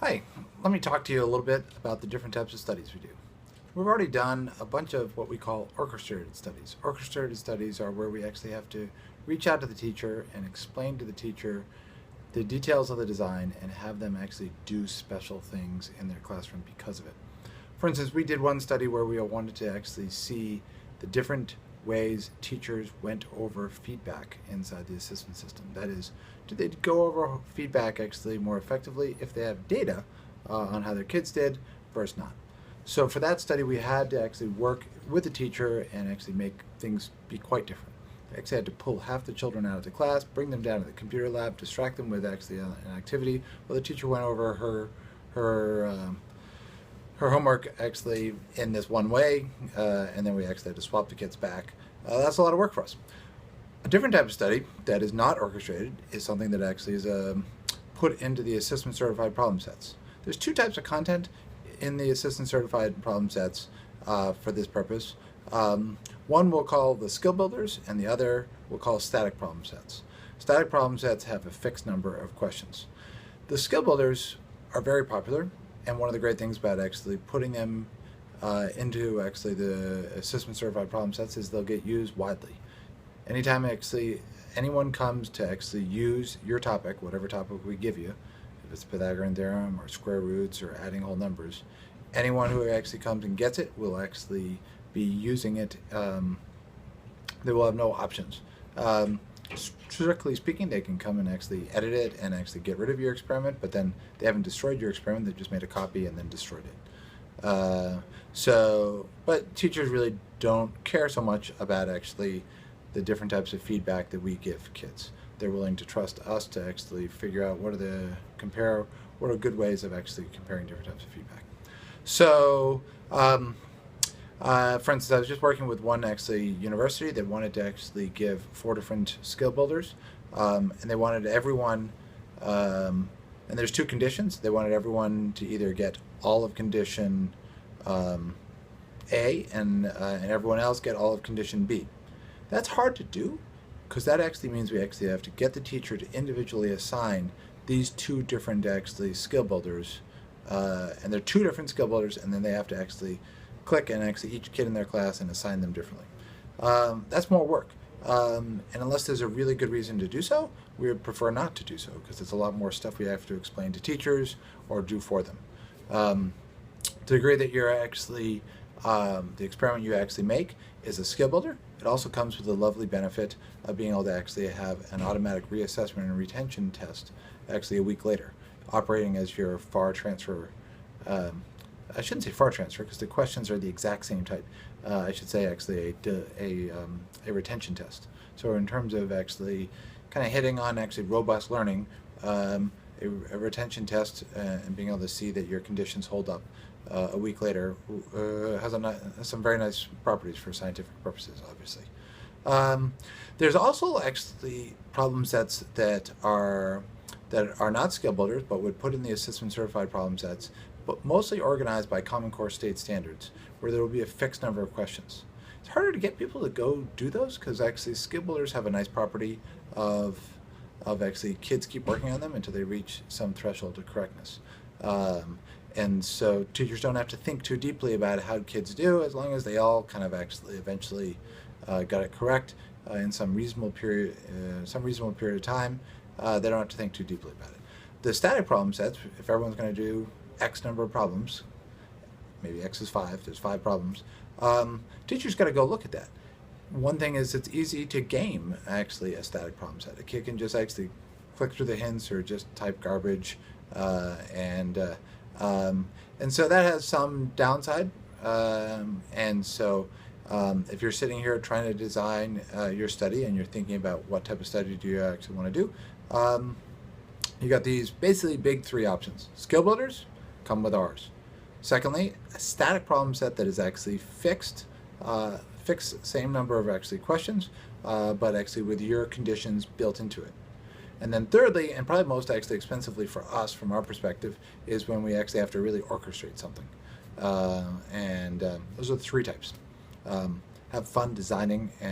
Hi, let me talk to you a little bit about the different types of studies we do. We've already done a bunch of what we call orchestrated studies. Orchestrated studies are where we actually have to reach out to the teacher and explain to the teacher the details of the design and have them actually do special things in their classroom because of it. For instance, we did one study where we wanted to actually see the different ways teachers went over feedback inside the assessment system. That is, do they go over feedback actually more effectively if they have data on how their kids did versus not? So for that study, we had to actually work with the teacher and actually make things be quite different. I actually had to pull half the children out of the class, bring them down to the computer lab, distract them with actually an activity while the teacher went over her homework actually in this one way, and then we actually had to swap the kids back. That's a lot of work for us. A different type of study that is not orchestrated is something that actually is put into the assessment certified problem sets. There's two types of content in the assessment certified problem sets for this purpose. One we'll call the skill builders, and the other we'll call static problem sets. Static problem sets have a fixed number of questions. The skill builders are very popular, and one of the great things about actually putting them into actually the assessment certified problem sets is they'll get used widely. Anytime actually anyone comes to actually use your topic, whatever topic we give you, if it's Pythagorean theorem or square roots or adding whole numbers, anyone who actually comes and gets it will actually be using it. They will have no options. Strictly speaking, they can come and actually edit it and actually get rid of your experiment, but then they haven't destroyed your experiment, they just made a copy and then destroyed it. But teachers really don't care so much about actually the different types of feedback that we give kids. They're willing to trust us to actually figure out what are good ways of actually comparing different types of feedback. So, for instance, I was just working with one actually university that wanted to actually give 4 different skill builders, and they wanted everyone, and there's 2 conditions. They wanted everyone to either get all of condition A and everyone else get all of condition B. That's hard to do because that actually means we actually have to get the teacher to individually assign these 2 different actually skill builders, and they're 2 different skill builders, and then they have to actually click and actually each kid in their class and assign them differently. That's more work, and unless there's a really good reason to do so, we would prefer not to do so because it's a lot more stuff we have to explain to teachers or do for them. To the degree that you're actually the experiment you actually make is a skill builder, it also comes with the lovely benefit of being able to actually have an automatic reassessment and retention test actually a week later, operating as your FAR transfer. I shouldn't say FAR transfer because the questions are the exact same type. I should say actually a retention test. So in terms of actually kind of hitting on actually robust learning, a retention test and being able to see that your conditions hold up a week later has some very nice properties for scientific purposes, obviously. There's also actually problem sets that are not skill builders but would put in the assessment certified problem sets, but mostly organized by Common Core state standards, where there will be a fixed number of questions. It's harder to get people to go do those because actually skill builders have a nice property of actually kids keep working on them until they reach some threshold of correctness. And so teachers don't have to think too deeply about how kids do, as long as they all kind of actually eventually got it correct in some reasonable period of time. They don't have to think too deeply about it. The static problem sets, if everyone's going to do X number of problems, maybe X is 5, there's 5 problems, teachers got to go look at that. One thing is it's easy to game actually a static problem set. A kid can just actually click through the hints or just type garbage, and so that has some downside. And so if you're sitting here trying to design your study and you're thinking about what type of study do you actually want to do, you got these basically big 3 options. Skill builders come with ours. Secondly, a static problem set that is actually fixed same number of actually questions, but actually with your conditions built into it. And then thirdly, and probably most actually expensively for us from our perspective, is when we actually have to really orchestrate something. Those are the 3 types. Have fun designing and